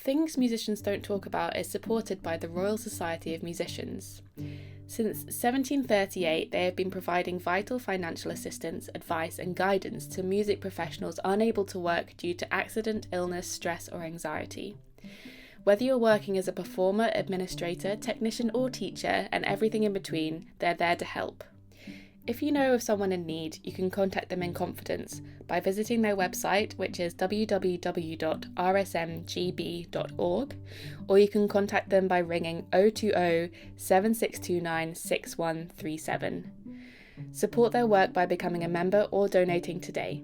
Things Musicians Don't Talk About is supported by the Royal Society of Musicians. Since 1738, they have been providing vital financial assistance, advice, and guidance to music professionals unable to work due to accident, illness, stress, or anxiety. Whether you're working as a performer, administrator, technician, or teacher, and everything in between, they're there to help. If you know of someone in need, you can contact them in confidence by visiting their website, which is www.rsmgb.org, or you can contact them by ringing 020 7629 6137. Support their work by becoming a member or donating today.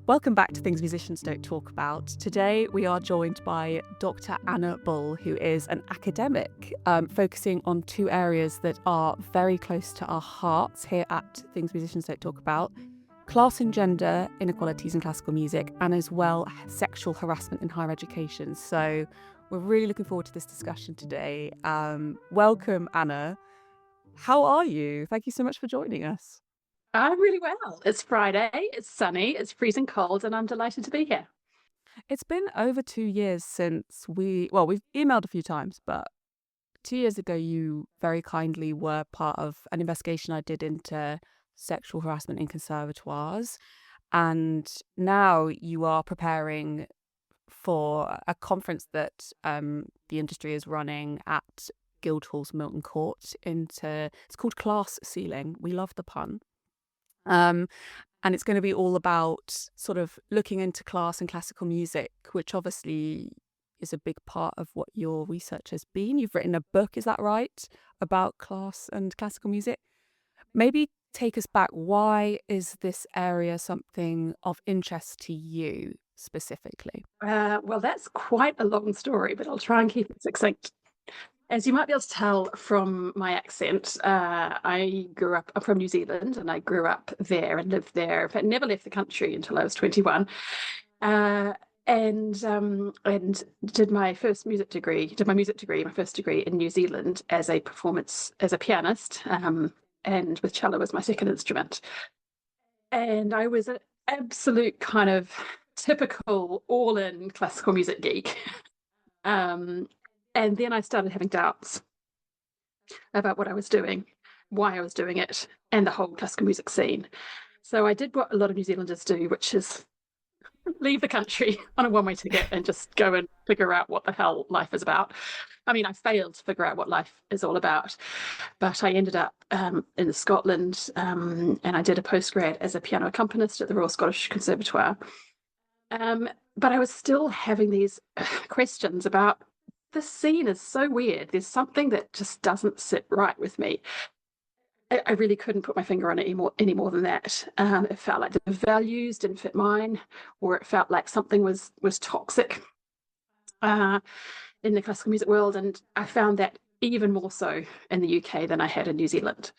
Welcome back to Things Musicians Don't Talk About. Today we are joined by Dr. Anna Bull, who is an academic focusing on two areas that are very close to our hearts here at Things Musicians Don't Talk About: class and gender inequalities in classical music, and as well sexual harassment in higher education. So we're really looking forward to this discussion today. Welcome, Anna. How are you? Thank you so much for joining us. I'm really well. It's Friday, it's sunny, it's freezing cold, and I'm delighted to be here. It's been over 2 years since we've emailed a few times, but 2 years ago you very kindly were part of an investigation I did into sexual harassment in conservatoires, and now you are preparing for a conference that the industry is running at Guildhall's Milton Court. It's called Class Ceiling. We love the pun. And it's going to be all about sort of looking into class and classical music, which obviously is a big part of what your research has been. You've written a book, is that right, about class and classical music? Maybe take us back. Why is this area something of interest to you specifically? Well, that's quite a long story, but I'll try and keep it succinct. As you might be able to tell from my accent, I'm from New Zealand, and I grew up there and lived there. In fact, never left the country until I was 21. And did my first music degree, my first degree in New Zealand as a pianist, and with cello as my second instrument. And I was an absolute kind of typical all-in classical music geek. And then I started having doubts about what I was doing, why I was doing it, and the whole classical music scene. So I did what a lot of New Zealanders do, which is leave the country on a one-way ticket and just go and figure out what the hell life is about. I mean, I failed to figure out what life is all about, but I ended up in Scotland, and I did a postgrad as a piano accompanist at the Royal Scottish Conservatoire. But I was still having these questions about, the scene is so weird. There's something that just doesn't sit right with me. I really couldn't put my finger on it any more than that. It felt like the values didn't fit mine, or it felt like something was toxic in the classical music world. And I found that even more so in the UK than I had in New Zealand.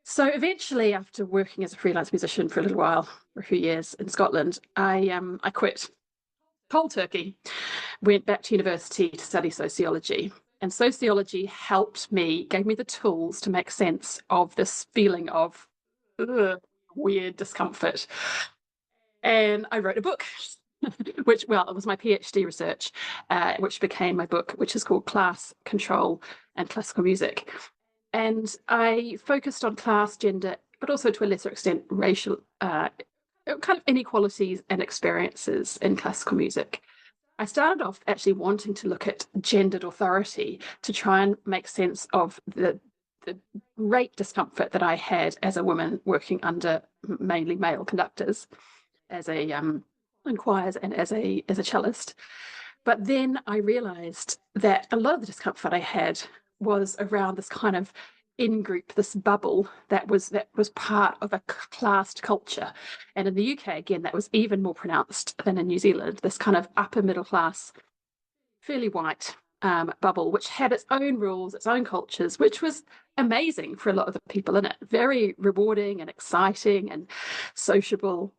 So eventually, after working as a freelance musician for a little while, for a few years in Scotland, I quit cold turkey, went back to university to study sociology. And sociology gave me the tools to make sense of this feeling of weird discomfort. And I wrote a book, it was my PhD research, which became my book, which is called Class, Control, and Classical Music. And I focused on class, gender, but also to a lesser extent, racial kind of inequalities and experiences in classical music. I started off actually wanting to look at gendered authority to try and make sense of the great discomfort that I had as a woman working under mainly male conductors, as a in choirs and as a cellist. But then I realized that a lot of the discomfort I had was around this kind of in-group, this bubble that was part of a classed culture. And in the UK, again, that was even more pronounced than in New Zealand, this kind of upper middle class, fairly white bubble, which had its own rules, its own cultures, which was amazing for a lot of the people in it, very rewarding and exciting and sociable.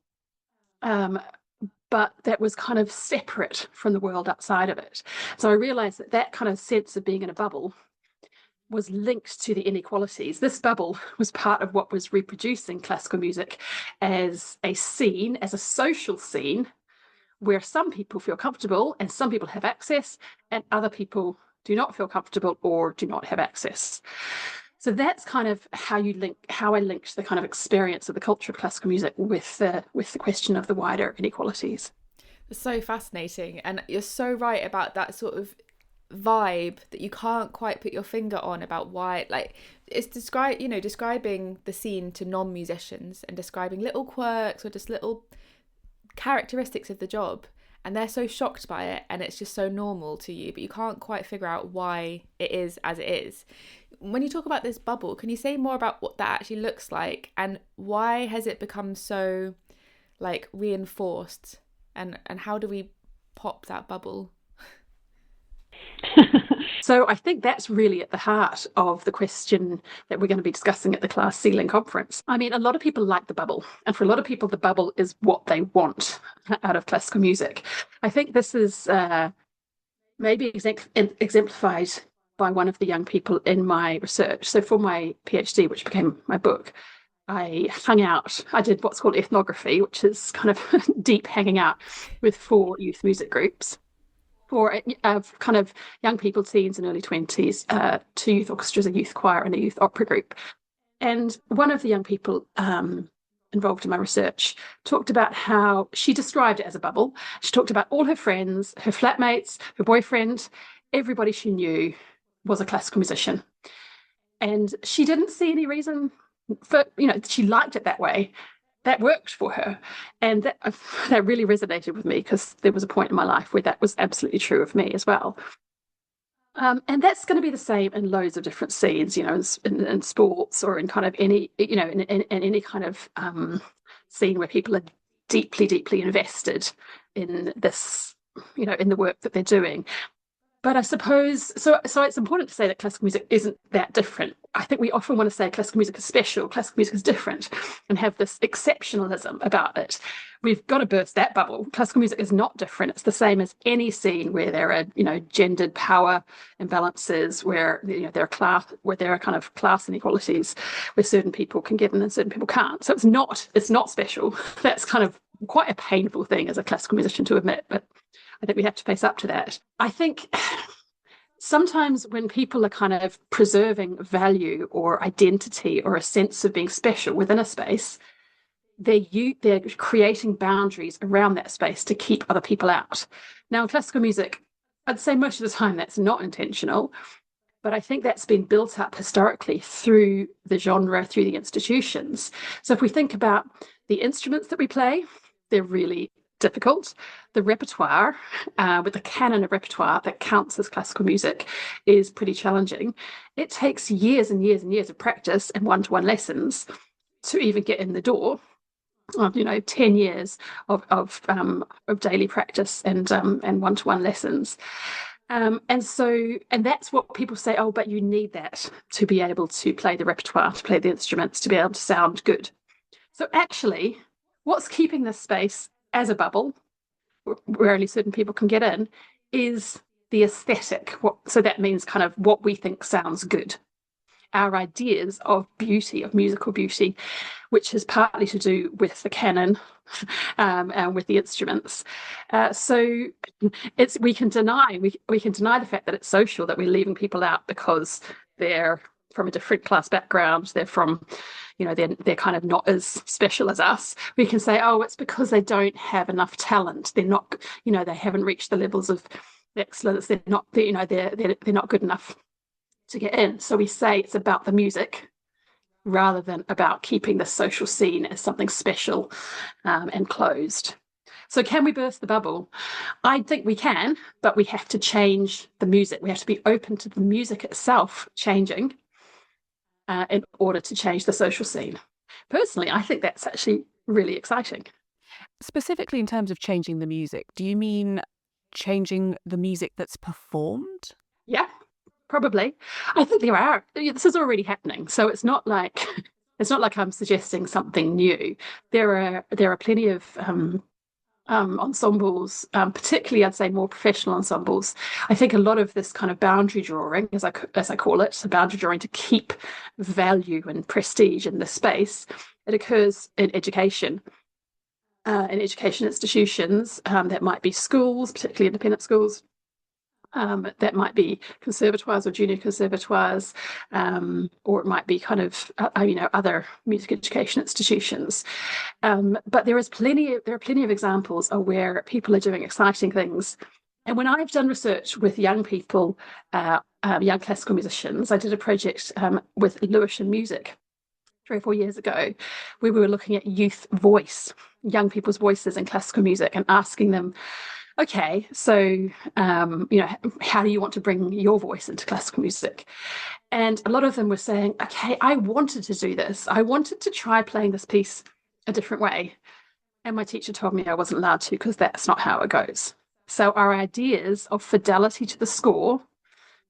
But that was kind of separate from the world outside of it. So I realized that kind of sense of being in a bubble was linked to the inequalities. This bubble was part of what was reproducing classical music as a scene, as a social scene, where some people feel comfortable and some people have access and other people do not feel comfortable or do not have access. So that's kind of how I linked the kind of experience of the culture of classical music with the question of the wider inequalities. It's so fascinating, and you're so right about that sort of vibe that you can't quite put your finger on about why, like, it's describing the scene to non-musicians and describing little quirks or just little characteristics of the job, and they're so shocked by it and it's just so normal to you, but you can't quite figure out why it is as it is. When you talk about this bubble, can you say more about what that actually looks like and why has it become so like reinforced, and how do we pop that bubble? So I think that's really at the heart of the question that we're going to be discussing at the class ceiling conference. I mean, a lot of people like the bubble, and for a lot of people, the bubble is what they want out of classical music. I think this is maybe exemplified by one of the young people in my research. So for my PhD, which became my book, I did what's called ethnography, which is kind of deep hanging out with 4 youth music groups, for kind of young people, teens and early 20s, 2 youth orchestras, a youth choir and a youth opera group. And one of the young people involved in my research talked about how she described it as a bubble. She talked about all her friends, her flatmates, her boyfriend, everybody she knew was a classical musician. And she didn't see any reason for, she liked it that way. That worked for her. And that really resonated with me, because there was a point in my life where that was absolutely true of me as well. And that's going to be the same in loads of different scenes, in sports or in kind of any, in any kind of scene where people are deeply, deeply invested in this, in the work that they're doing. But I suppose, so it's important to say that classical music isn't that different. I think we often want to say classical music is special, classical music is different, and have this exceptionalism about it. We've got to burst that bubble. Classical music is not different. It's the same as any scene where there are, gendered power imbalances, where, there are kind of class inequalities, where certain people can get in and certain people can't. So it's not special. That's kind of quite a painful thing as a classical musician to admit, but I think we have to face up to that. I think sometimes when people are kind of preserving value or identity or a sense of being special within a space, they're creating boundaries around that space to keep other people out. Now, in classical music, I'd say most of the time that's not intentional, but I think that's been built up historically through the genre, through the institutions. So if we think about the instruments that we play, they're really difficult. The repertoire, with the canon of repertoire that counts as classical music, is pretty challenging. It takes years and years and years of practice and one-to-one lessons to even get in the door. 10 years of daily practice and one-to-one lessons. And that's what people say, oh, but you need that to be able to play the repertoire, to play the instruments, to be able to sound good. So actually, what's keeping this space as a bubble, where only certain people can get in, is the aesthetic. So that means kind of what we think sounds good. Our ideas of beauty, of musical beauty, which is partly to do with the canon and with the instruments. So we can deny the fact that it's social, that we're leaving people out because they're from a different class background, they're from, they're kind of not as special as us. We can say, oh, it's because they don't have enough talent. They're not, they haven't reached the levels of excellence. They're not, they're not good enough to get in. So we say it's about the music rather than about keeping the social scene as something special and closed. So can we burst the bubble? I think we can, but we have to change the music. We have to be open to the music itself changing in order to change the social scene. Personally, I think that's actually really exciting. Specifically in terms of changing the music, do you mean changing the music that's performed? Yeah, probably. I think this is already happening. So it's not like I'm suggesting something new. There are plenty of ensembles, particularly I'd say more professional ensembles. I think a lot of this kind of boundary drawing, as I call it, so boundary drawing to keep value and prestige in the space, it occurs in education. in education institutions. That might be schools, particularly independent schools. That might be conservatoires or junior conservatoires, or it might be kind of other music education institutions. But there are plenty of examples of where people are doing exciting things. And when I've done research with young people, young classical musicians, I did a project with Lewisham Music 3 or 4 years ago, where we were looking at youth voice, young people's voices in classical music, and asking them, okay, so how do you want to bring your voice into classical music? And a lot of them were saying, okay, I wanted to do this. I wanted to try playing this piece a different way. And my teacher told me I wasn't allowed to because that's not how it goes. So our ideas of fidelity to the score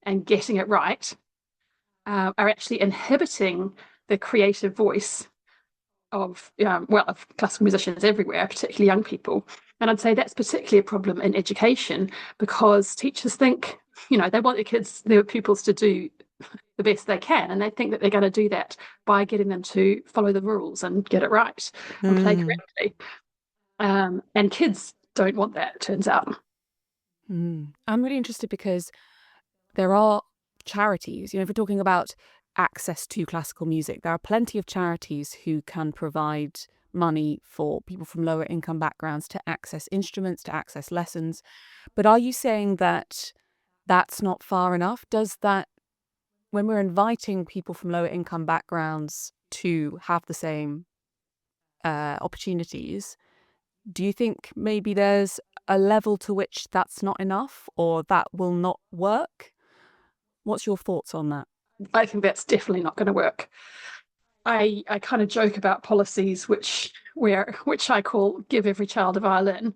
and getting it right are actually inhibiting the creative voice of classical musicians everywhere, particularly young people. And I'd say that's particularly a problem in education, because teachers think, they want their pupils to do the best they can, and they think that they're going to do that by getting them to follow the rules and get it right and play correctly. And kids don't want that, it turns out. I'm really interested because there are charities, if we're talking about access to classical music, there are plenty of charities who can provide money for people from lower income backgrounds to access instruments, to access lessons. But are you saying that that's not far enough? Does that, when we're inviting people from lower income backgrounds to have the same opportunities, do you think maybe there's a level to which that's not enough, or that will not work? What's your thoughts on that? I think that's definitely not going to work. I kind of joke about policies which I call "give every child a violin,"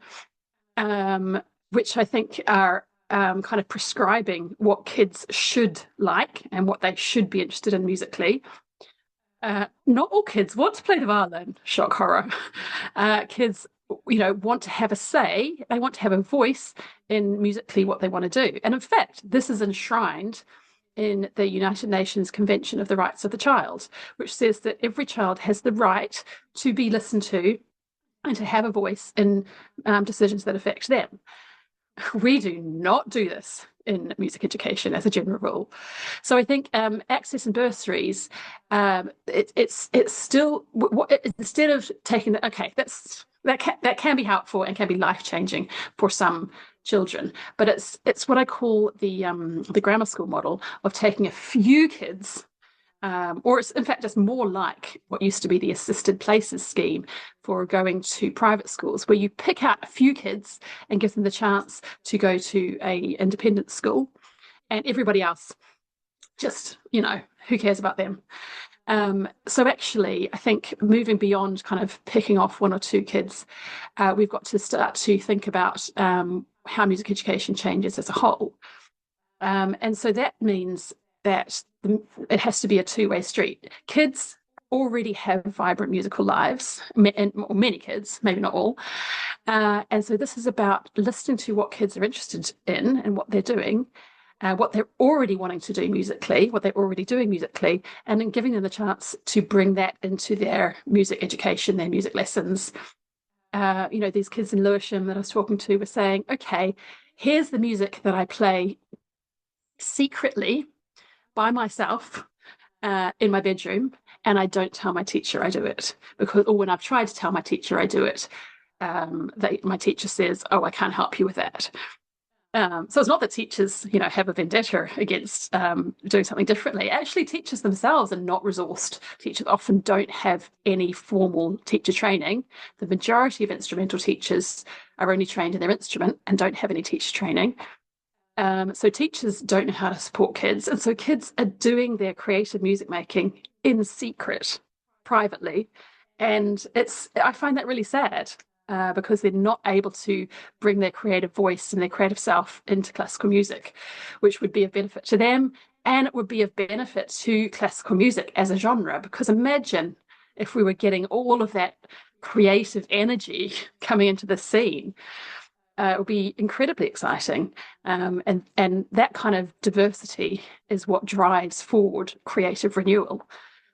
which I think are kind of prescribing what kids should like and what they should be interested in musically. Not all kids want to play the violin. Shock horror. Kids, want to have a say. They want to have a voice in musically what they want to do. And in fact, this is enshrined in the United Nations Convention of the Rights of the Child, which says that every child has the right to be listened to and to have a voice in decisions that affect them. We do not do this in music education as a general rule. So I think access and bursaries, it's still, instead of taking that, okay, that can be helpful and can be life-changing for some children, but it's what I call the grammar school model of taking a few kids, or it's in fact just more like what used to be the assisted places scheme for going to private schools, where you pick out a few kids and give them the chance to go to a independent school, and everybody else just, who cares about them? So actually, I think moving beyond kind of picking off one or two kids, we've got to start to think about how music education changes as a whole. And so that means that it has to be a two-way street. Kids already have vibrant musical lives, and many kids, maybe not all. And so this is about listening to what kids are interested in and what they're doing, what they're already wanting to do musically, what they're already doing musically, and then giving them the chance to bring that into their music education, their music lessons. These kids in Lewisham that I was talking to were saying, okay, here's the music that I play secretly by myself in my bedroom, and I don't tell my teacher I do it, or when I've tried to tell my teacher I do it, my teacher says, oh, I can't help you with that. So it's not that teachers, have a vendetta against doing something differently. Actually, teachers themselves are not resourced. Teachers often don't have any formal teacher training. The majority of instrumental teachers are only trained in their instrument and don't have any teacher training. So teachers don't know how to support kids. And so kids are doing their creative music making in secret, privately. And I find that really sad. Because they're not able to bring their creative voice and their creative self into classical music, which would be of benefit to them, and it would be of benefit to classical music as a genre. Because imagine if we were getting all of that creative energy coming into the scene. It would be incredibly exciting, and that kind of diversity is what drives forward creative renewal.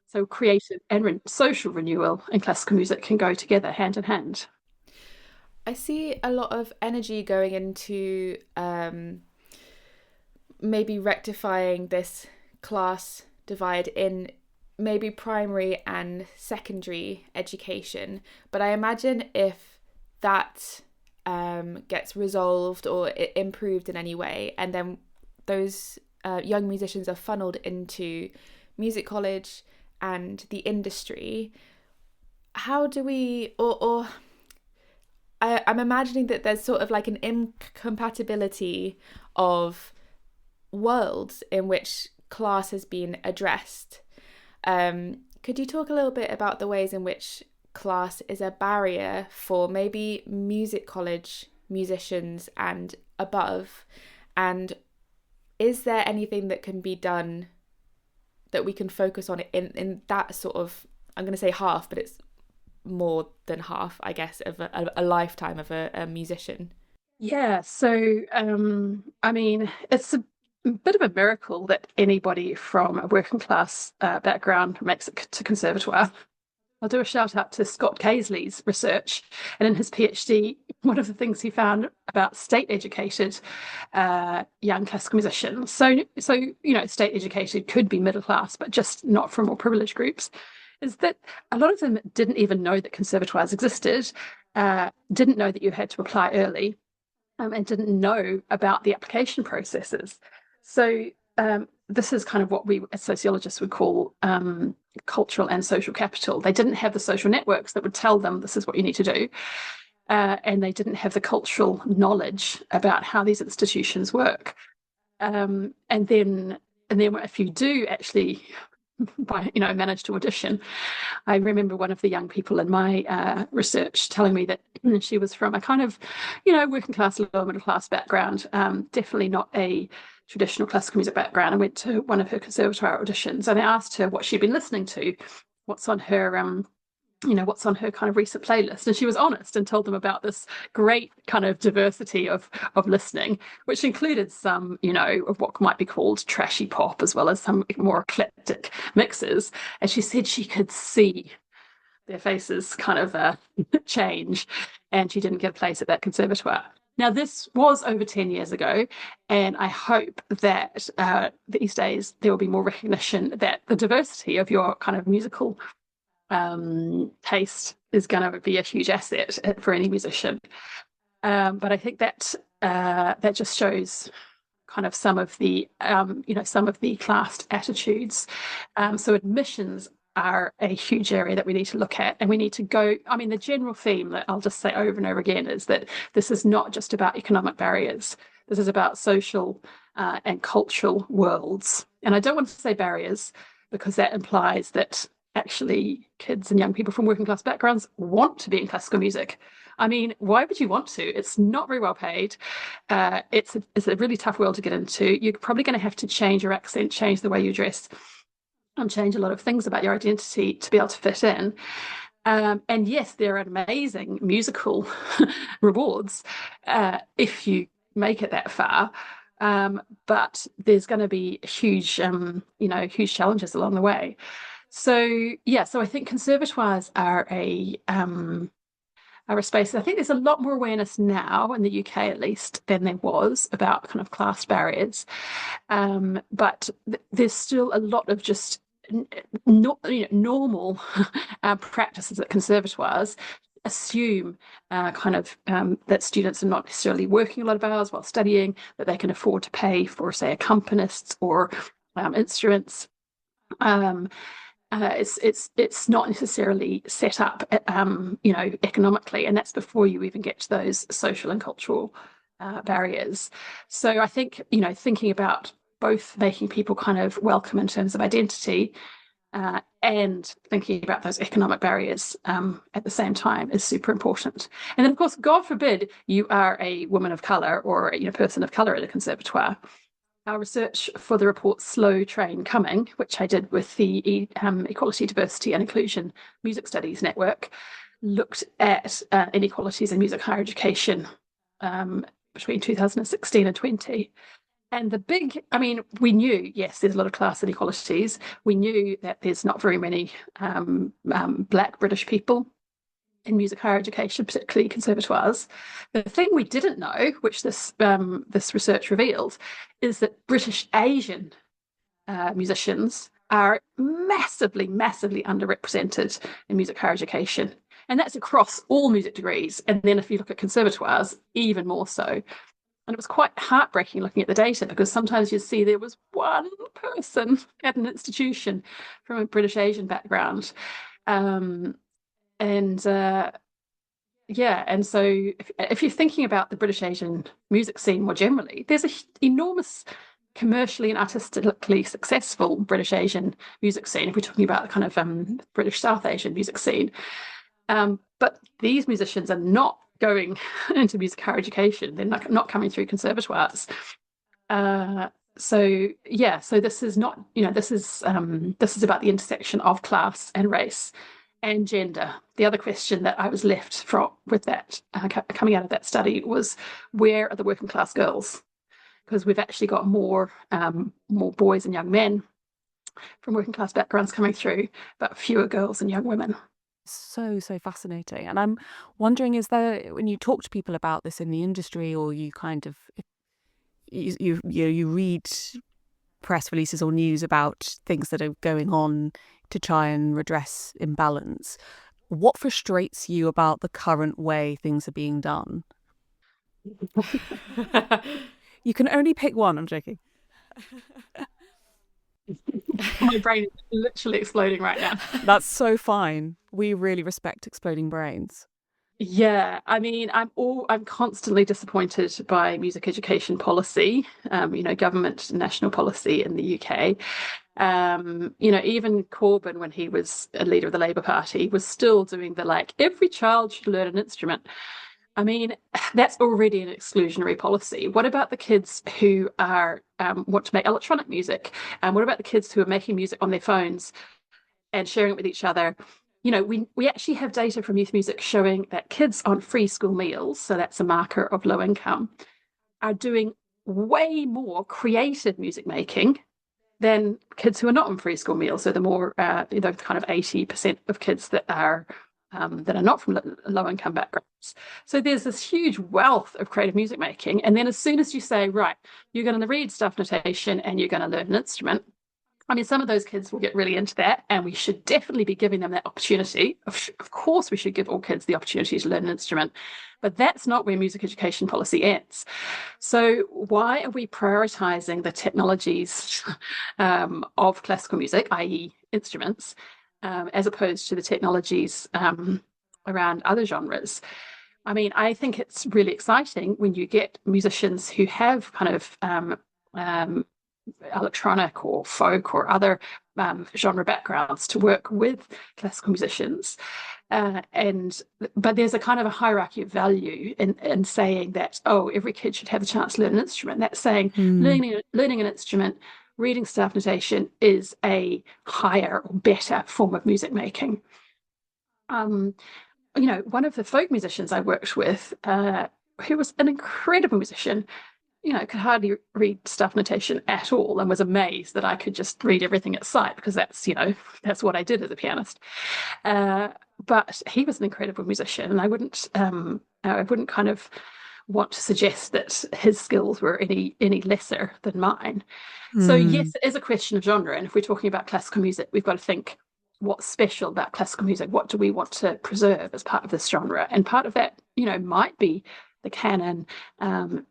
So creative and social renewal and classical music can go together hand in hand. I see a lot of energy going into maybe rectifying this class divide in maybe primary and secondary education. But I imagine if that gets resolved or improved in any way, and then those young musicians are funneled into music college and the industry, how do we, or I'm imagining that there's sort of like an incompatibility of worlds in which class has been addressed. Could you talk a little bit about the ways in which class is a barrier for maybe music college musicians and above? And is there anything that can be done that we can focus on in that sort of, I'm going to say half, but it's more than half, I guess, of a lifetime of a musician? Yeah, so I mean, it's a bit of a miracle that anybody from a working class background makes it to conservatoire. I'll do a shout out to Scott Casely's research, and in his PhD, one of the things he found about state educated young classical musicians. So state educated could be middle class, but just not from more privileged groups, is that a lot of them didn't even know that conservatoires existed, didn't know that you had to apply early, and didn't know about the application processes. So this is kind of what we as sociologists would call cultural and social capital. They didn't have the social networks that would tell them this is what you need to do. And they didn't have the cultural knowledge about how these institutions work. And then if you do actually manage to audition, I remember one of the young people in my research telling me that she was from a kind of, working class, lower middle class background, definitely not a traditional classical music background, and went to one of her conservatoire auditions, and I asked her what she'd been listening to, what's on her kind of recent playlist, and she was honest and told them about this great kind of diversity of listening, which included some of what might be called trashy pop, as well as some more eclectic mixes. And she said she could see their faces kind of change, and she didn't get a place at that conservatoire. Now, this was over 10 years ago, and I hope that these days there will be more recognition that the diversity of your kind of musical taste is going to be a huge asset for any musician. But I think that that just shows kind of some of the classed attitudes. So admissions are a huge area that we need to look at, and we need to go. I mean, the general theme that I'll just say over and over again is that this is not just about economic barriers. This is about social and cultural worlds. And I don't want to say barriers, because that implies that actually kids and young people from working class backgrounds want to be in classical music. I mean, why would you want to? It's not very well paid. It's a really tough world to get into. You're probably going to have to change your accent, change the way you dress, and change a lot of things about your identity to be able to fit in. And yes, there are amazing musical rewards if you make it that far. But there's going to be huge challenges along the way. So I think conservatoires are a space. I think there's a lot more awareness now in the UK, at least, than there was about kind of class barriers. But there's still a lot of just normal practices at conservatoires assume that students are not necessarily working a lot of hours while studying, that they can afford to pay for, say, accompanists or instruments. It's not necessarily set up, economically, and that's before you even get to those social and cultural barriers. So I think, thinking about both making people kind of welcome in terms of identity and thinking about those economic barriers at the same time is super important. And then, of course, God forbid you are a woman of colour or a person of colour at a conservatoire. Our research for the report Slow Train Coming, which I did with the Equality, Diversity and Inclusion Music Studies Network, looked at inequalities in music higher education between 2016 and 20. And we knew, yes, there's a lot of class inequalities. We knew that there's not very many Black British people in music higher education, particularly conservatoires. The thing we didn't know, which this research revealed, is that British Asian musicians are massively underrepresented in music higher education. And that's across all music degrees. And then if you look at conservatoires, even more so. And it was quite heartbreaking looking at the data, because sometimes you'd see there was one person at an institution from a British Asian background. And so if you're thinking about the British Asian music scene more generally, there's an enormous commercially and artistically successful British Asian music scene, if we're talking about the kind of British South Asian music scene. But these musicians are not going into music higher education. They're not coming through conservatoires. So this is not, this is about the intersection of class and race and gender. The other question that I was left with that coming out of that study was, where are the working class girls? Because we've actually got more boys and young men from working class backgrounds coming through, but fewer girls and young women. So fascinating. And I'm wondering, is there, when you talk to people about this in the industry, or you kind of you read press releases or news about things that are going on to try and redress imbalance, what frustrates you about the current way things are being done? You can only pick one. I'm joking. My brain is literally exploding right now. That's so fine. We really respect exploding brains. Yeah, I mean, I'm constantly disappointed by music education policy, government national policy in the UK. Even Corbyn, when he was a leader of the Labour Party, was still doing the every child should learn an instrument. I mean, that's already an exclusionary policy. What about the kids who want to make electronic music? And what about the kids who are making music on their phones and sharing it with each other? We actually have data from youth music showing that kids on free school meals, so that's a marker of low income, are doing way more creative music making than kids who are not on free school meals. So the more, kind of 80% of kids that are not from low income backgrounds. So there's this huge wealth of creative music making. And then as soon as you say, right, you're going to read staff notation and you're going to learn an instrument, I mean, some of those kids will get really into that, and we should definitely be giving them that opportunity. Of course, we should give all kids the opportunity to learn an instrument, but that's not where music education policy ends. So why are we prioritizing the technologies of classical music, i.e. instruments, as opposed to the technologies around other genres? I mean, I think it's really exciting when you get musicians who have kind of electronic or folk or other genre backgrounds to work with classical musicians. But there's a kind of a hierarchy of value in saying that, every kid should have the chance to learn an instrument. That's saying learning an instrument, reading staff notation is a higher or better form of music making. One of the folk musicians I worked with, who was an incredible musician, could hardly read staff notation at all, and was amazed that I could just read everything at sight, because that's what I did as a pianist. But he was an incredible musician, and I wouldn't kind of want to suggest that his skills were any lesser than mine. So yes, it is a question of genre, and if we're talking about classical music, we've got to think, what's special about classical music? What do we want to preserve as part of this genre? And part of that, might be the canon, and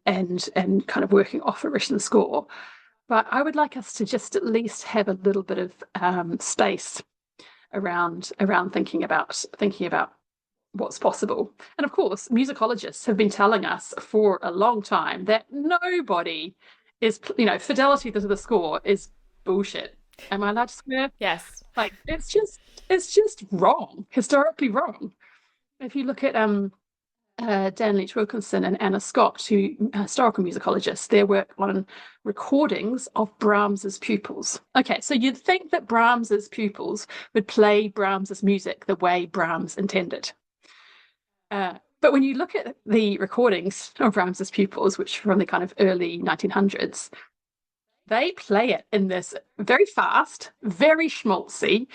kind of working off a written score. But I would like us to just at least have a little bit of space around thinking about what's possible. And of course, musicologists have been telling us for a long time that nobody is, fidelity to the score is bullshit. Am I allowed to swear? Yes. It's just wrong, historically wrong. If you look at Dan Leach Wilkinson and Anna Scott, who historical musicologists, their work on recordings of Brahms's pupils. Okay, so you'd think that Brahms's pupils would play Brahms's music the way Brahms intended. But when you look at the recordings of Brahms's pupils, which are from the kind of early 1900s, they play it in this very fast, very schmaltzy,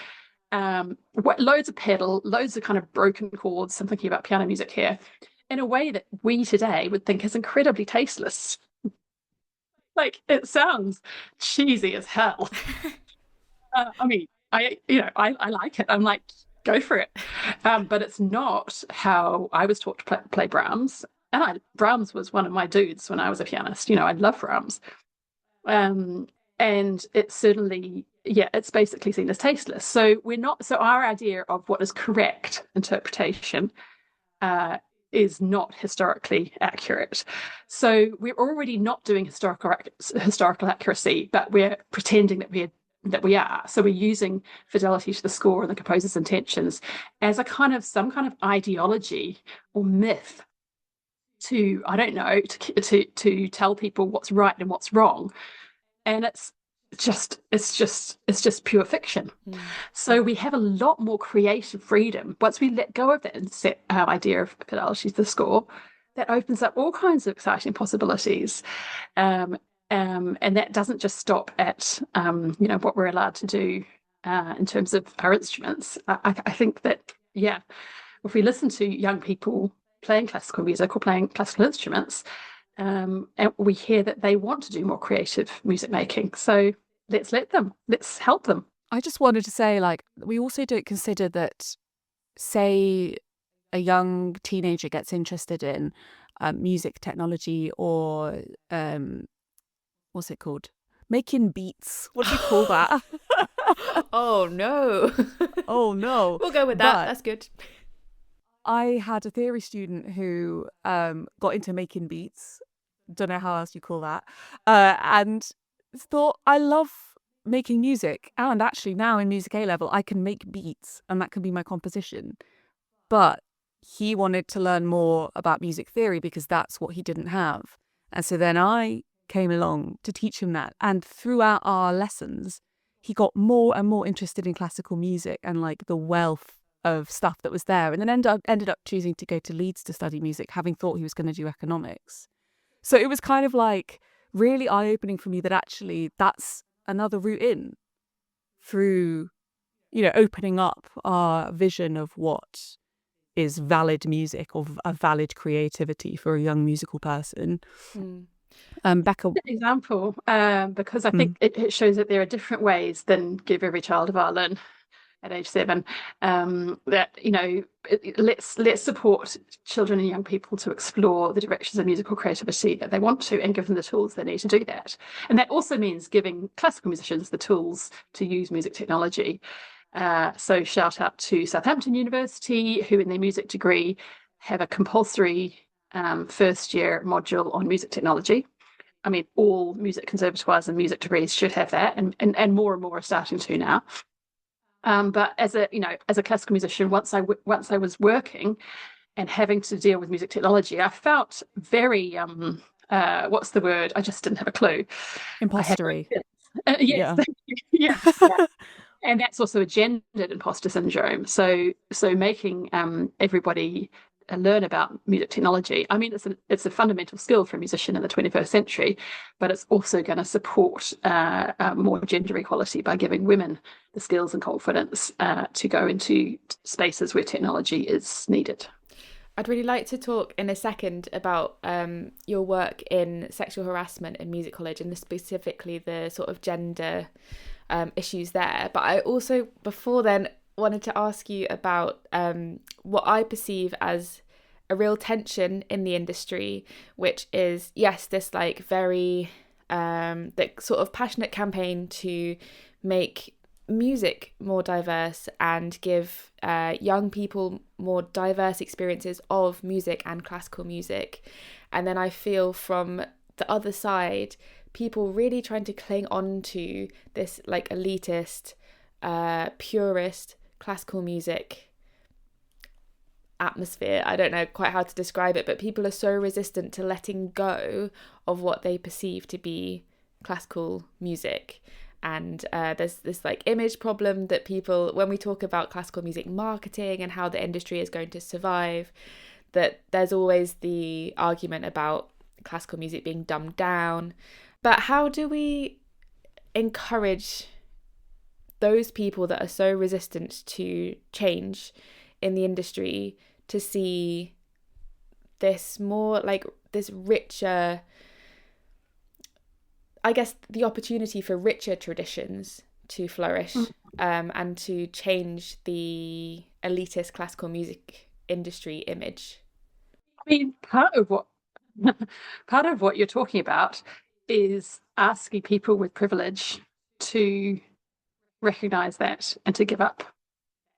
loads of pedal, loads of kind of broken chords. I'm thinking about piano music here, in a way that we today would think is incredibly tasteless. Like, it sounds cheesy as hell. I mean, I like it. I'm like, go for it. But it's not how I was taught to play Brahms. And Brahms was one of my dudes when I was a pianist. I love Brahms. And it's certainly, yeah, it's basically seen as tasteless. So our idea of what is correct interpretation is not historically accurate. So we're already not doing historical accuracy, but we're pretending that we are. So we're using fidelity to the score and the composer's intentions as some kind of ideology or myth to, I don't know, to tell people what's right and what's wrong. And it's just pure fiction. So we have a lot more creative freedom once we let go of that idea of fidelity to the score. That opens up all kinds of exciting possibilities, and that doesn't just stop at what we're allowed to do in terms of our instruments. I think that, yeah, if we listen to young people playing classical music or playing classical instruments, and we hear that they want to do more creative music making. So let's help them. I just wanted to say, like, we also don't consider that, say, a young teenager gets interested in music technology or what's it called? Making beats. What do you call that? Oh no. Oh no. We'll go with that. That's good. I had a theory student who got into making beats. Don't know how else you call that. And thought, I love making music. And actually now in Music A level, I can make beats and that can be my composition. But he wanted to learn more about music theory because that's what he didn't have. And so then I came along to teach him that. And throughout our lessons, he got more and more interested in classical music and like the wealth of stuff that was there, and then ended up choosing to go to Leeds to study music, having thought he was going to do economics. So it was kind of like really eye-opening for me that actually that's another route in through, opening up our vision of what is valid music or a valid creativity for a young musical person. Becca, example, because I think it shows that there are different ways than Give Every Child a Violin at age 7, that let's support children and young people to explore the directions of musical creativity that they want to, and give them the tools they need to do that. And that also means giving classical musicians the tools to use music technology. So shout out to Southampton University, who in their music degree have a compulsory first year module on music technology. I mean, all music conservatoires and music degrees should have that, and more are starting to now. But as a classical musician, once I was working and having to deal with music technology, I felt very what's the word? I just didn't have a clue. Impostery. Yes, yeah. Yeah. And that's also a gendered imposter syndrome. So making everybody learn about music technology. I mean, it's a fundamental skill for a musician in the 21st century, but it's also going to support more gender equality by giving women the skills and confidence to go into spaces where technology is needed. I'd really like to talk in a second about your work in sexual harassment in music college, and specifically the sort of gender issues there. But I also, before then, wanted to ask you about what I perceive as a real tension in the industry, which is, yes, this like very the sort of passionate campaign to make music more diverse and give young people more diverse experiences of music and classical music. And then I feel from the other side, people really trying to cling on to this like elitist, purist classical music atmosphere. I don't know quite how to describe it, but people are so resistant to letting go of what they perceive to be classical music. And there's this like image problem that people, when we talk about classical music marketing and how the industry is going to survive, that there's always the argument about classical music being dumbed down. But how do we encourage those people that are so resistant to change in the industry to see this more like this richer, I guess, the opportunity for richer traditions to flourish, and to change the elitist classical music industry image? I mean, part of what you're talking about is asking people with privilege to recognize that and to give up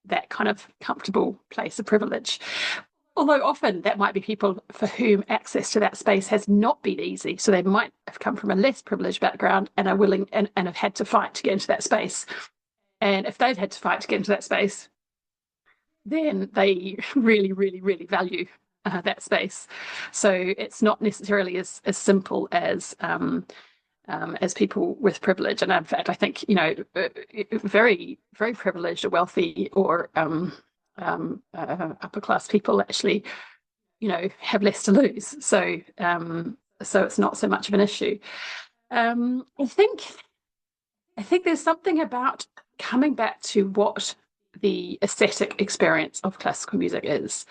that kind of comfortable place of privilege. Although often that might be people for whom access to that space has not been easy. So they might have come from a less privileged background and are willing and have had to fight to get into that space. And if they've had to fight to get into that space, then they really, really, really value that space. So it's not necessarily as simple as people with privilege. And in fact, I think, very, very privileged or wealthy or upper class people actually, have less to lose. So it's not so much of an issue. I think there's something about coming back to what the aesthetic experience of classical music is.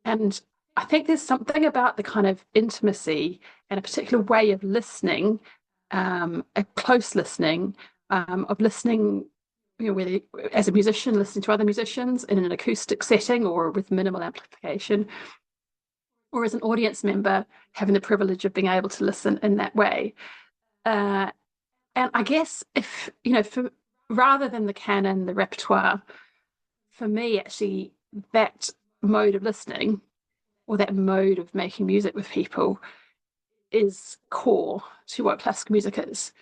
And I think there's something about the kind of intimacy and a particular way of listening, a close listening, of listening, whether as a musician, listening to other musicians in an acoustic setting or with minimal amplification, or as an audience member, having the privilege of being able to listen in that way. And I guess if, rather than the canon, the repertoire, for me, actually, that mode of listening or that mode of making music with people is core to what classical music is.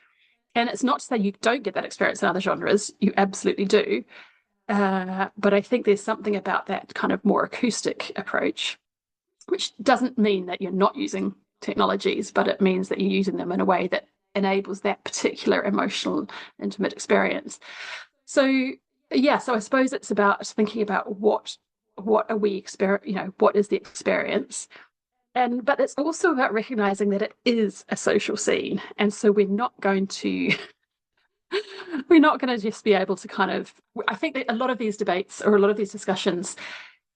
And it's not to say you don't get that experience in other genres, you absolutely do. But I think there's something about that kind of more acoustic approach, which doesn't mean that you're not using technologies, but it means that you're using them in a way that enables that particular emotional, intimate experience. So yeah, so I suppose it's about thinking about what are we what is the experience, but it's also about recognizing that it is a social scene, and so we're not going to just be able to kind of. I think that a lot of these debates or a lot of these discussions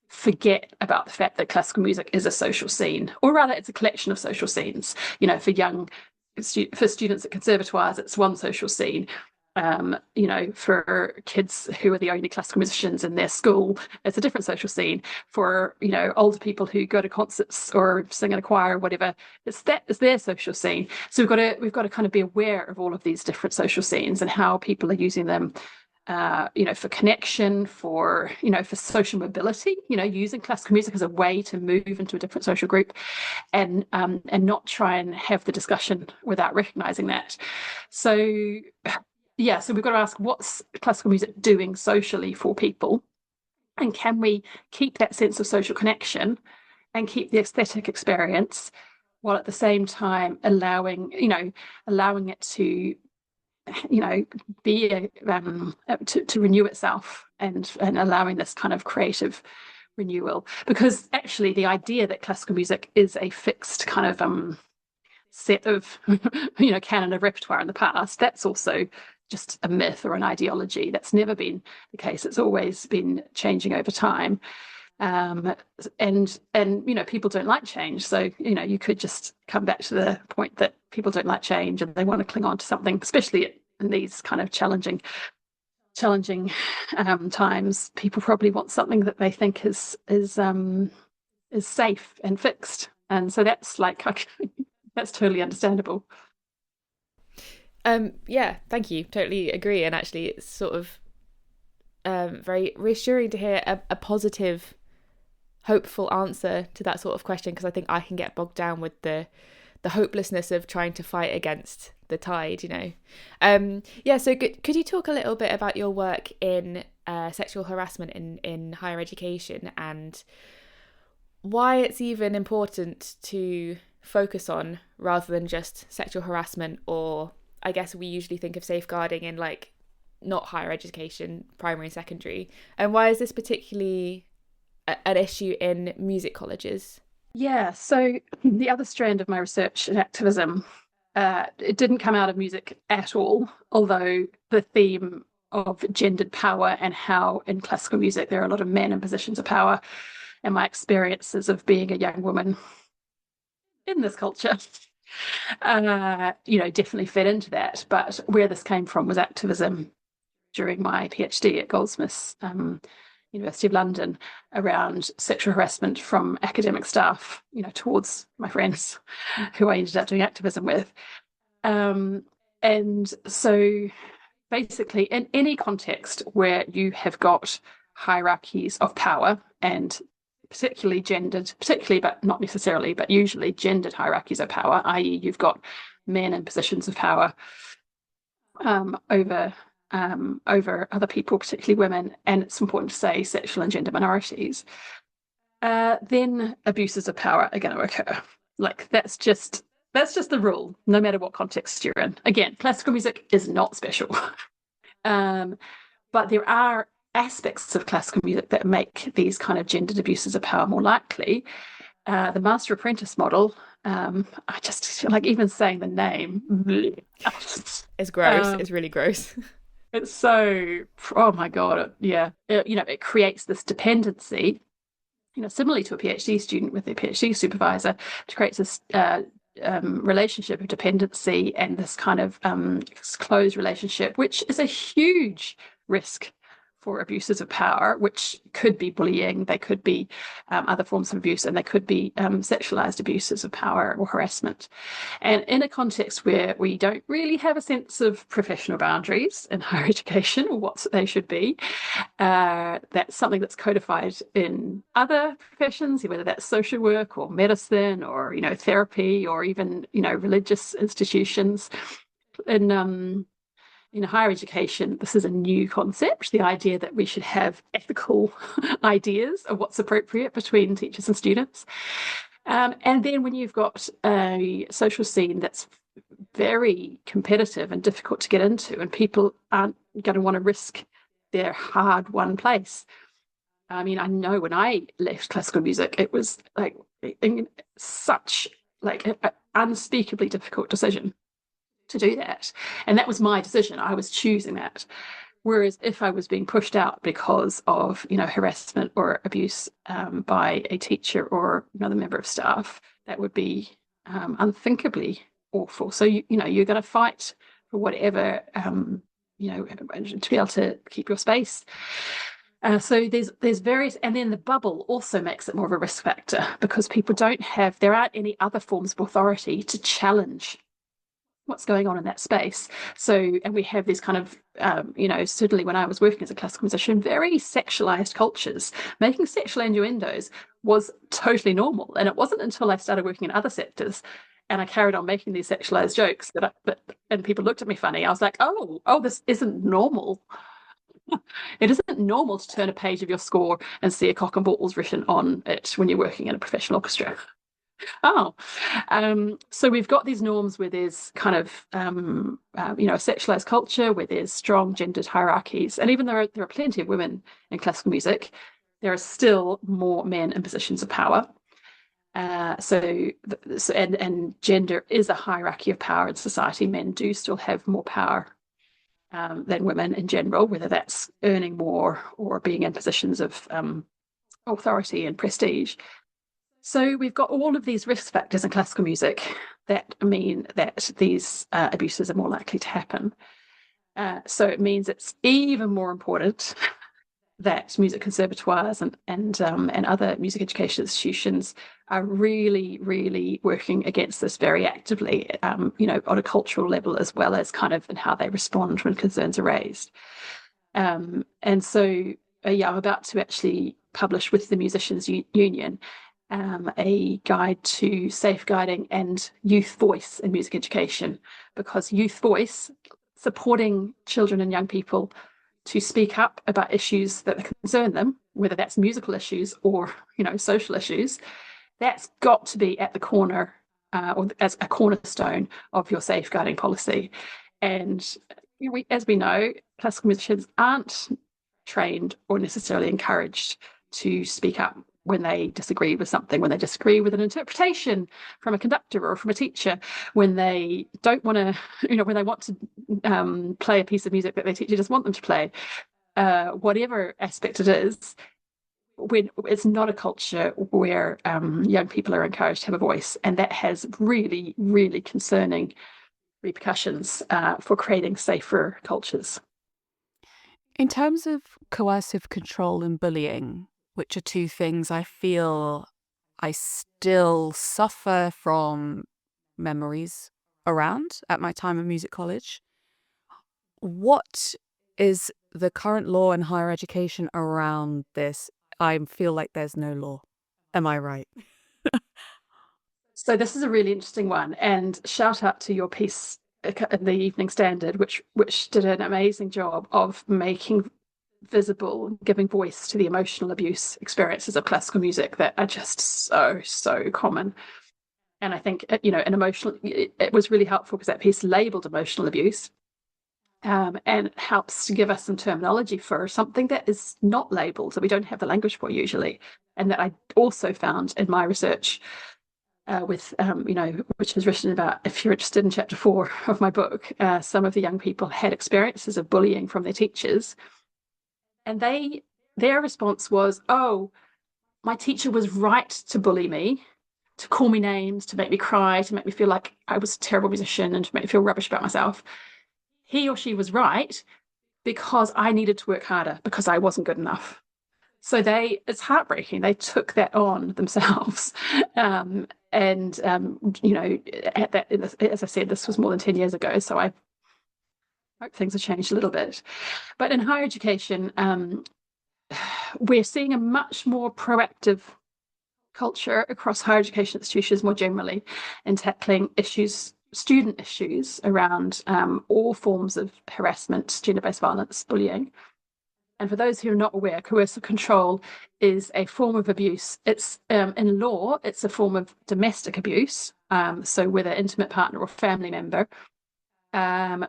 forget about the fact that classical music is a social scene, or rather, it's a collection of social scenes. For students at conservatoires, it's one social scene. For kids who are the only classical musicians in their school, it's a different social scene. For older people who go to concerts or sing in a choir or whatever, it's their social scene. So we've got to kind of be aware of all of these different social scenes and how people are using them. For connection, for social mobility, using classical music as a way to move into a different social group, and not try and have the discussion without recognizing that. So yeah, so we've got to ask, what's classical music doing socially for people? And can we keep that sense of social connection and keep the aesthetic experience while at the same time allowing it to be to renew itself and allowing this kind of creative renewal? Because actually the idea that classical music is a fixed kind of set of canon of repertoire in the past, that's also just a myth or an ideology. That's never been the case. It's always been changing over time. And people don't like change. So, you could just come back to the point that people don't like change and they want to cling on to something, especially in these kind of challenging times. People probably want something that they think is safe and fixed. And so that's that's totally understandable. Yeah, thank you. Totally agree. And actually, it's sort of very reassuring to hear a positive, hopeful answer to that sort of question, because I think I can get bogged down with the hopelessness of trying to fight against the tide, Yeah, so could you talk a little bit about your work in sexual harassment in higher education and why it's even important to focus on rather than just sexual harassment, or I guess we usually think of safeguarding in not higher education, primary and secondary, and why is this particularly an issue in music colleges? Yeah, so the other strand of my research and activism, it didn't come out of music at all, although the theme of gendered power and how in classical music there are a lot of men in positions of power. And my experiences of being a young woman in this culture, definitely fed into that. But where this came from was activism during my PhD at Goldsmiths, University of London, around sexual harassment from academic staff, towards my friends who I ended up doing activism with. And so basically, in any context where you have got hierarchies of power, and particularly gendered, particularly, but not necessarily, but usually gendered hierarchies of power, i.e., you've got men in positions of power over other people, particularly women, and it's important to say sexual and gender minorities, then abuses of power are going to occur. Like that's just the rule, no matter what context you're in. Again, classical music is not special. But there are aspects of classical music that make these kind of gendered abuses of power more likely. The master apprentice model, I just like even saying the name. It's gross. It's really gross. It's so, oh my God, yeah. It creates this dependency, similarly to a PhD student with their PhD supervisor, it creates this relationship of dependency and this kind of closed relationship, which is a huge risk for abuses of power, which could be bullying, they could be other forms of abuse, and they could be sexualized abuses of power or harassment. And in a context where we don't really have a sense of professional boundaries in higher education or what they should be, that's something that's codified in other professions, whether that's social work or medicine or, therapy or even, religious institutions. In higher education, this is a new concept, the idea that we should have ethical ideas of what's appropriate between teachers and students. And then when you've got a social scene that's very competitive and difficult to get into, and people aren't going to want to risk their hard-won place. I mean, I know when I left classical music, it was like such like an unspeakably difficult decision to do that. And that was my decision. I was choosing that. Whereas if I was being pushed out because of, harassment or abuse by a teacher or another member of staff, that would be unthinkably awful. So, you're going to fight for whatever, to be able to keep your space. So there's various, and then the bubble also makes it more of a risk factor because people there aren't any other forms of authority to challenge what's going on in that space. So, and we have these kind of, certainly when I was working as a classical musician, very sexualized cultures. Making sexual innuendos was totally normal. And it wasn't until I started working in other sectors and I carried on making these sexualized jokes and people looked at me funny. I was like, oh, this isn't normal. It isn't normal to turn a page of your score and see a cock and balls written on it when you're working in a professional orchestra. So we've got these norms where there's kind of, a sexualized culture, where there's strong gendered hierarchies. And even though there are plenty of women in classical music, there are still more men in positions of power. And gender is a hierarchy of power in society. Men do still have more power than women in general, whether that's earning more or being in positions of authority and prestige. So we've got all of these risk factors in classical music that mean that these abuses are more likely to happen. So it means it's even more important that music conservatoires and other music education institutions are really, really working against this very actively, on a cultural level as well as kind of in how they respond when concerns are raised. And so, I'm about to actually publish with the Musicians Union a guide to safeguarding and youth voice in music education, because youth voice, supporting children and young people to speak up about issues that concern them, whether that's musical issues or, social issues, that's got to be at the corner or as a cornerstone of your safeguarding policy. And as we know, classical musicians aren't trained or necessarily encouraged to speak up when they disagree with something, when they disagree with an interpretation from a conductor or from a teacher, when they don't want to, when they want to play a piece of music that their teacher doesn't want them to play, whatever aspect it is, when it's not a culture where young people are encouraged to have a voice, and that has really, really concerning repercussions for creating safer cultures. In terms of coercive control and bullying, which are two things I feel I still suffer from memories around at my time of music college, what is the current law in higher education around this? I feel like there's no law. Am I right? So this is a really interesting one, and shout out to your piece in the Evening Standard, which did an amazing job of making visible, giving voice to the emotional abuse experiences of classical music that are just so common. And I think it was really helpful because that piece labeled emotional abuse, and it helps to give us some terminology for something that is not labeled, that we don't have the language for usually, and that I also found in my research which is written about, if you're interested in chapter 4 of my book, some of the young people had experiences of bullying from their teachers, and their response was, oh, my teacher was right to bully me, to call me names, to make me cry, to make me feel like I was a terrible musician, and to make me feel rubbish about myself. He or she was right because I needed to work harder, because I wasn't good enough. So it's heartbreaking. They took that on themselves. As I said, this was more than 10 years ago. So I hope things have changed a little bit. But in higher education, we're seeing a much more proactive culture across higher education institutions more generally in tackling student issues around all forms of harassment, gender-based violence, bullying. And for those who are not aware, coercive control is a form of abuse. It's in law, it's a form of domestic abuse. So with an intimate partner or family member,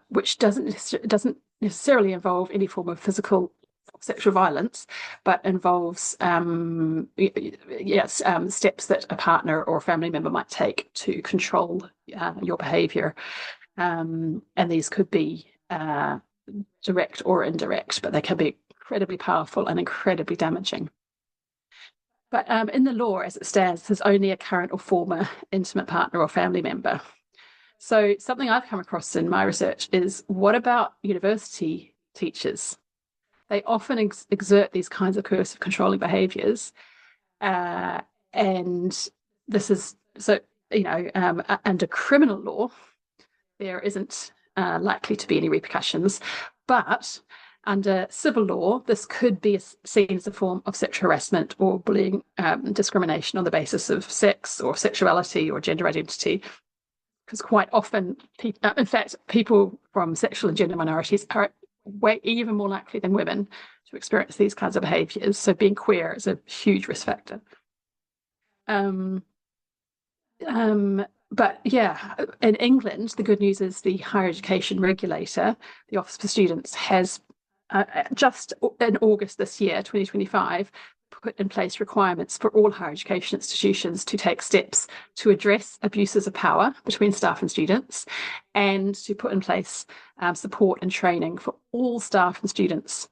which doesn't necessarily involve any form of physical sexual violence, but involves steps that a partner or a family member might take to control your behaviour. And these could be direct or indirect, but they can be incredibly powerful and incredibly damaging. But in the law, as it stands, there's only a current or former intimate partner or family member. So something I've come across in my research is, what about university teachers? They often exert these kinds of coercive controlling behaviours. And this is, under criminal law, there isn't likely to be any repercussions. But under civil law, this could be seen as a form of sexual harassment or bullying, discrimination on the basis of sex or sexuality or gender identity. Because quite often, in fact, people from sexual and gender minorities are even more likely than women to experience these kinds of behaviours. So being queer is a huge risk factor. But yeah, in England, the good news is the higher education regulator, the Office for Students, has just in August this year, 2025, put in place requirements for all higher education institutions to take steps to address abuses of power between staff and students, and to put in place support and training for all staff and students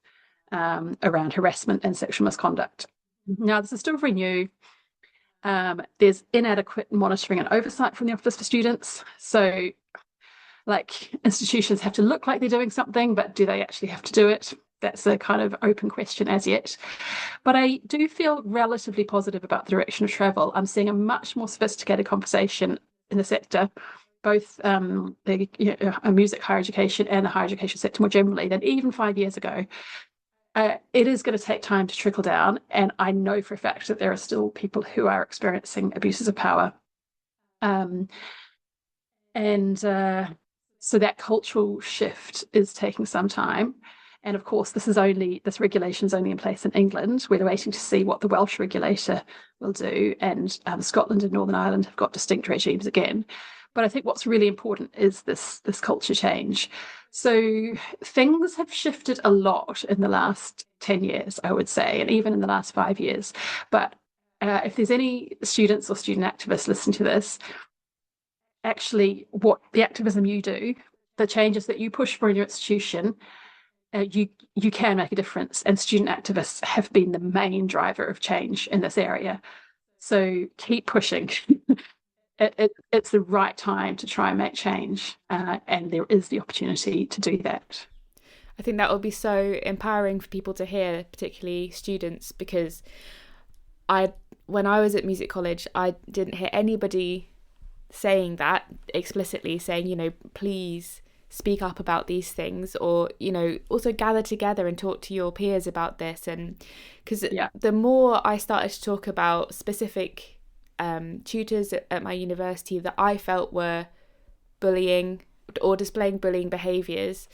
around harassment and sexual misconduct. Now, this is still very new. There's inadequate monitoring and oversight from the Office for Students. So, institutions have to look like they're doing something, but do they actually have to do it? That's a kind of open question as yet. But I do feel relatively positive about the direction of travel. I'm seeing a much more sophisticated conversation in the sector, both music higher education and the higher education sector more generally, than even 5 years ago. It is going to take time to trickle down, and I know for a fact that there are still people who are experiencing abuses of power. So that cultural shift is taking some time. And of course, this regulation is only in place in England. We're waiting to see what the Welsh regulator will do, and Scotland and Northern Ireland have got distinct regimes again. But I think what's really important is this culture change. So things have shifted a lot in the last 10 years, I would say, and even in the last 5 years. But if there's any students or student activists listening to this, actually what the activism you do, the changes that you push for in your institution, you can make a difference. And student activists have been the main driver of change in this area. So keep pushing. It's the right time to try and make change, and there is the opportunity to do that. I think that will be so empowering for people to hear, particularly students, because when I was at music college, I didn't hear anybody saying that explicitly, saying, please speak up about these things, or, also gather together and talk to your peers about this. And because the more I started to talk about specific tutors at my university that I felt were bullying or displaying bullying behaviours,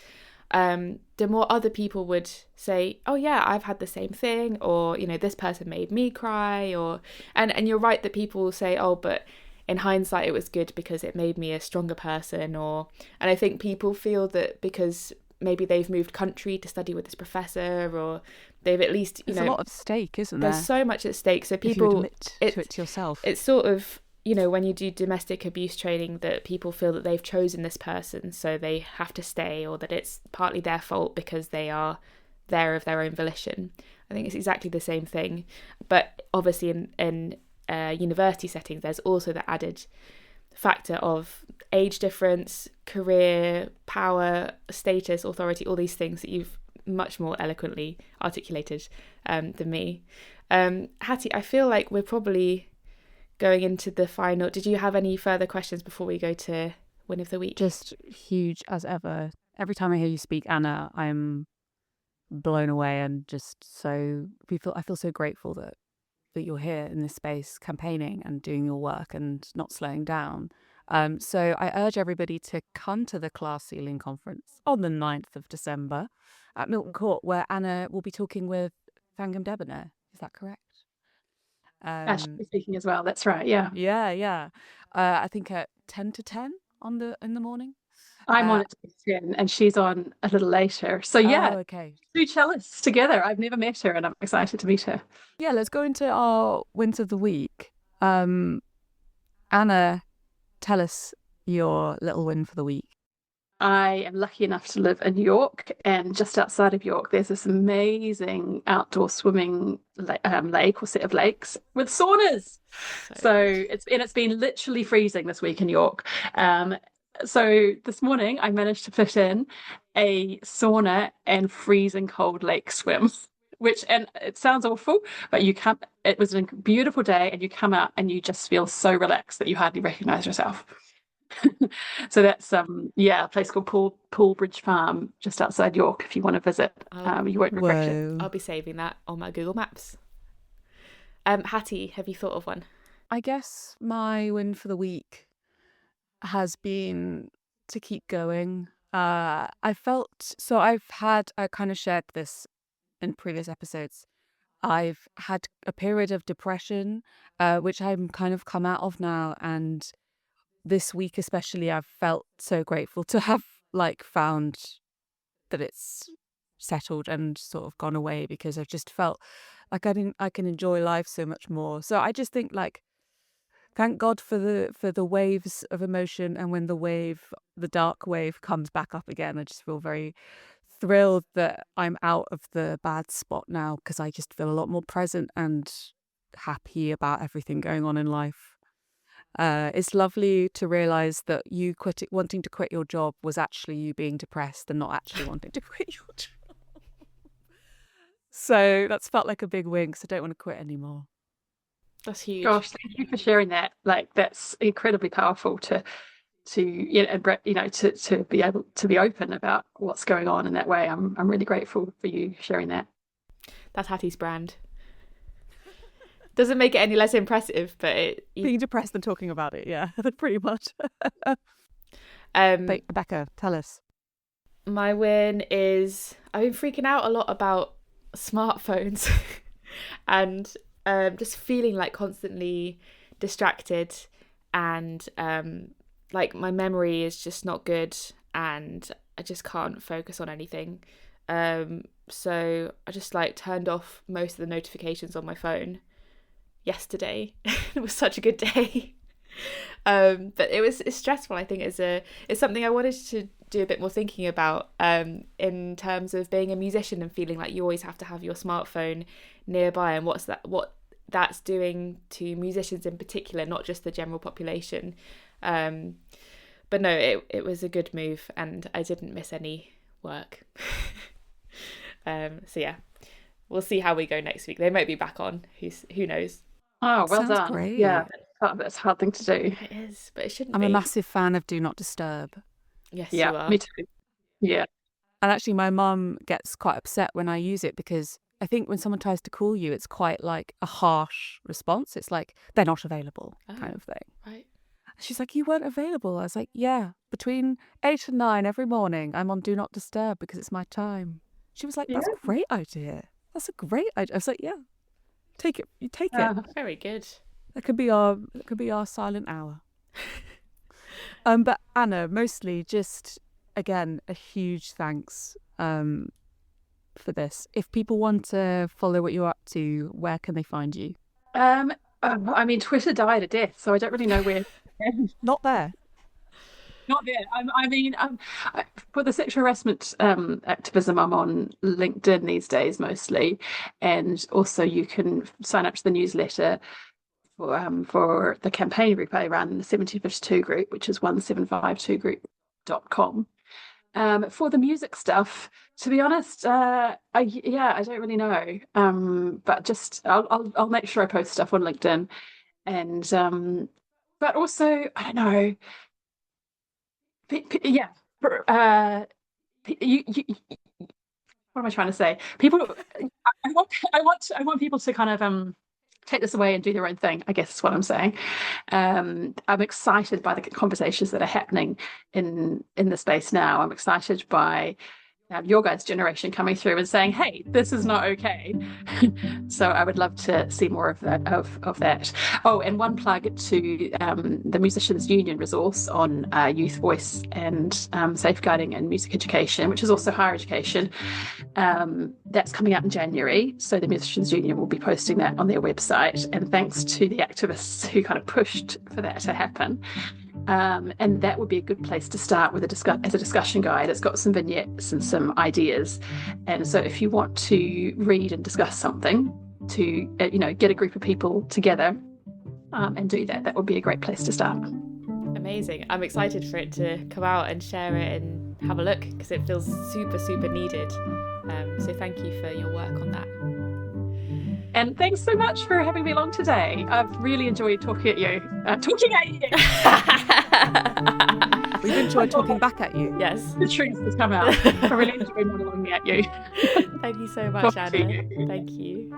the more other people would say, oh yeah, I've had the same thing, or this person made me cry, or and you're right that people will say, oh, but in hindsight it was good because it made me a stronger person, and I think people feel that because maybe they've moved country to study with this professor, or they've at least there's a lot at stake, isn't there? There's so much at stake, so people if you admit to it yourself. It's sort of when you do domestic abuse training, that people feel that they've chosen this person, so they have to stay, or that it's partly their fault because they are there of their own volition. I think it's exactly the same thing, but obviously in university settings, there's also the added factor of age difference, career, power, status, authority, all these things that you've much more eloquently articulated than me. Hattie, I feel like we're probably going into the final. Did you have any further questions before we go to Win of the Week? Just huge as ever. Every time I hear you speak, Anna, I'm blown away, and just so I feel so grateful that you're here in this space campaigning and doing your work and not slowing down. So I urge everybody to come to the Class Ceiling Conference on the 9th of December at Milton Court, where Anna will be talking with Thangam Debonair. Is that correct? Ashley speaking as well. That's right. Yeah. Yeah. I think at 10 to 10 in the morning. I'm on at 10 and she's on a little later. So okay. 2 cellists together. I've never met her and I'm excited to meet her. Yeah, let's go into our wins of the week. Anna, tell us your little win for the week. I am lucky enough to live in York, and just outside of York, there's this amazing outdoor swimming lake or set of lakes with saunas. So it's been literally freezing this week in York. So this morning I managed to fit in a sauna and freezing cold lake swim, and it sounds awful, but it was a beautiful day, and you come out and you just feel so relaxed that you hardly recognize yourself. So that's a place called Poolbridge Farm just outside York. If you want to visit, you won't regret it. I'll be saving that on my Google Maps. Hattie, have you thought of one? I guess my win for the week has been to keep going. I kind of shared this in previous episodes. I've had a period of depression, which I'm kind of come out of now, and this week especially, I've felt so grateful to have found that it's settled and sort of gone away, because I've just felt like I can enjoy life so much more. So I just think thank God for the waves of emotion, and when the dark wave comes back up again, I just feel very thrilled that I'm out of the bad spot now, because I just feel a lot more present and happy about everything going on in life. It's lovely to realise that you wanting to quit your job was actually you being depressed and not actually wanting to quit your job. So that's felt like a big win, because I don't want to quit anymore. That's huge. Gosh, thank you for sharing that. That's incredibly powerful to be able to be open about what's going on in that way. I'm really grateful for you sharing that. That's Hattie's brand. Doesn't make it any less impressive, but being depressed and talking about it, yeah, pretty much. Becca, tell us. My win is I've been freaking out a lot about smartphones and just feeling constantly distracted, and my memory is just not good, and I just can't focus on anything. So I just turned off most of the notifications on my phone. yesterday. It was such a good day. But it's stressful. I think it's something I wanted to do a bit more thinking about, in terms of being a musician and feeling like you always have to have your smartphone nearby, and what that's doing to musicians in particular, not just the general population. But no, it was a good move, and I didn't miss any work. So yeah, we'll see how we go next week. They might be back on. Who knows? Oh, well Sounds done. great. Yeah, that's a hard thing to do. It is, but it shouldn't I'm be. a massive fan of Do Not Disturb. Yes, Yeah, you are. me too. Yeah. And actually, my mum gets quite upset when I use it, because I think when someone tries to call you, it's quite like a harsh response. It's like, they're not available, kind of thing. Right. She's like, you weren't available. I was like, yeah, between 8 and 9 every morning, I'm on Do Not Disturb because it's my time. She was like, that's a great idea. That's a great idea. I was like, yeah, take it. You take it. Very good. That could be our silent hour. But Anna, mostly just, again, a huge thanks for this. If people want to follow what you're up to, where can they find you? I mean, Twitter died a death, so I don't really know where. Not there. Not there. For the sexual harassment activism, I'm on LinkedIn these days mostly, and also you can sign up to the newsletter for the campaign group I run, the 1752 group, which is 1752group.com. For the music stuff, to be honest, I don't really know. But just I'll make sure I post stuff on LinkedIn, and but also I don't know. Yeah. What am I trying to say? People, I want people to kind of take this away and do their own thing, I guess is what I'm saying. I'm excited by the conversations that are happening in the space now. I'm excited by your guys' generation coming through and saying, hey, this is not okay. So I would love to see more of that. Oh, and one plug to the Musicians Union resource on youth voice and safeguarding and music education, which is also higher education. That's coming out in January. So the Musicians Union will be posting that on their website. And thanks to the activists who kind of pushed for that to happen. And that would be a good place to start with as a discussion guide. It's got some vignettes and some ideas. And so if you want to read and discuss something, to get a group of people together and do that, that would be a great place to start. Amazing. I'm excited for it to come out and share it and have a look, because it feels super, super needed. So thank you for your work on that. And thanks so much for having me along today. I've really enjoyed talking at you. We've enjoyed talking back at you. Yes. The truth has come out. I really enjoyed monologuing at you. Thank you so much, Anna. Thank you.